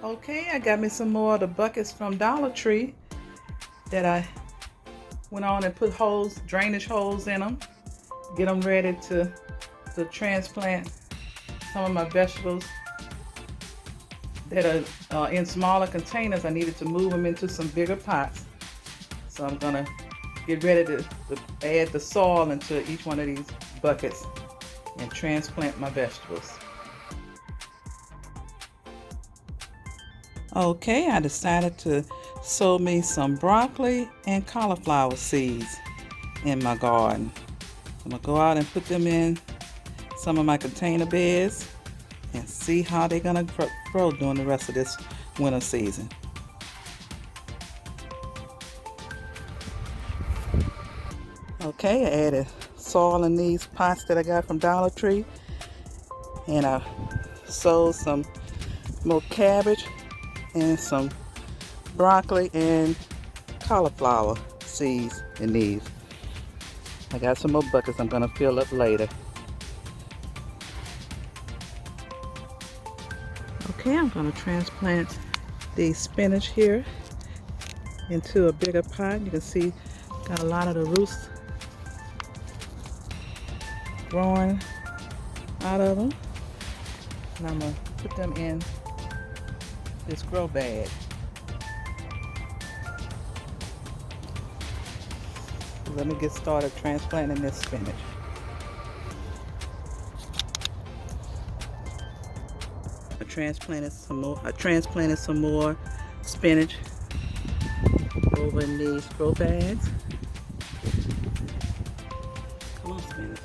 Okay, I got me some more of the buckets from Dollar Tree that I went on and put holes, drainage holes in them. Get them ready to transplant some of my vegetables that are in smaller containers. I needed to move them into some bigger pots. So I'm gonna get ready to add the soil into each one of these buckets and transplant my vegetables. Okay, I decided to sow me some broccoli and cauliflower seeds in my garden. I'm gonna go out and put them in some of my container beds and see how they're gonna grow during the rest of this winter season. Okay, I added soil in these pots that I got from Dollar Tree, and I sowed some more cabbage and some broccoli and cauliflower seeds in these. I got some more buckets I'm gonna fill up later. Okay, I'm gonna transplant the spinach here into a bigger pot. You can see got a lot of the roots growing out of them. And I'm gonna put them in this grow bag. So let me get started transplanting this spinach. I transplanted some more spinach over in these grow bags. Come on, spinach.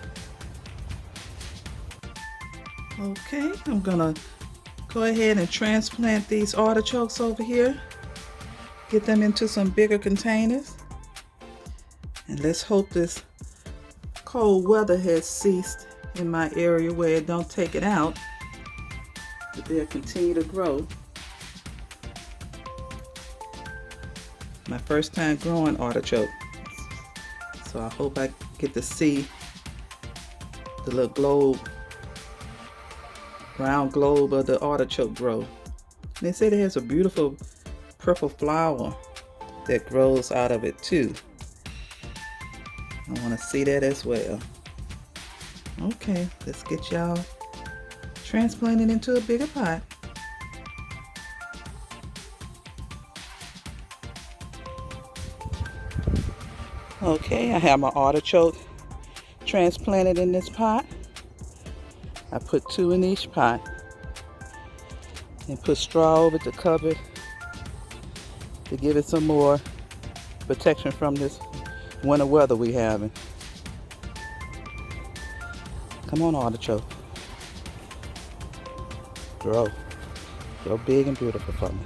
Okay, I'm gonna go ahead and transplant these artichokes over here. Get them into some bigger containers. And let's hope this cold weather has ceased in my area where it don't take it out. But they'll continue to grow. My first time growing artichoke. So I hope I get to see the little globe, round globe of the artichoke grow. And they say it has a beautiful purple flower that grows out of it too. I want to see that as well. Okay, let's get y'all transplanted into a bigger pot. Okay, I have my artichoke transplanted in this pot. I put 2 in each pot and put straw over to cover it to give it some more protection from this winter weather we having. Come on, artichoke. Grow big and beautiful for me.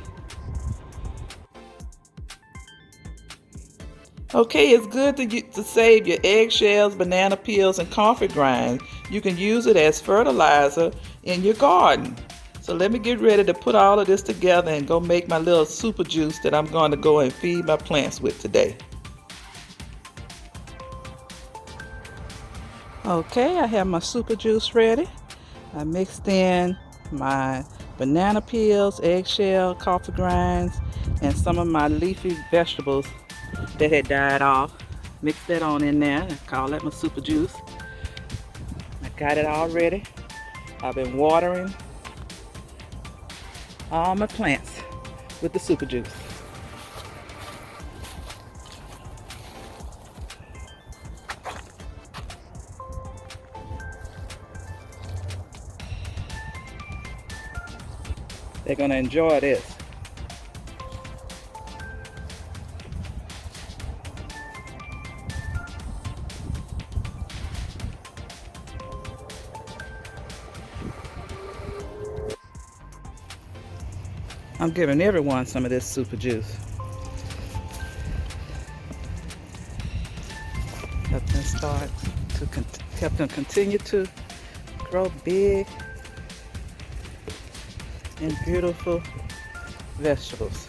Okay, it's good to save your eggshells, banana peels, and coffee grinds. You can use it as fertilizer in your garden. So let me get ready to put all of this together and go make my little super juice that I'm going to go and feed my plants with today. Okay, I have my super juice ready. I mixed in my banana peels, eggshell, coffee grinds, and some of my leafy vegetables that had died off. Mix that on in there and call that my super juice. I got it all ready. I've been watering all my plants with the super juice. They're gonna enjoy this. I'm giving everyone some of this super juice. Help them continue to grow big and beautiful vegetables.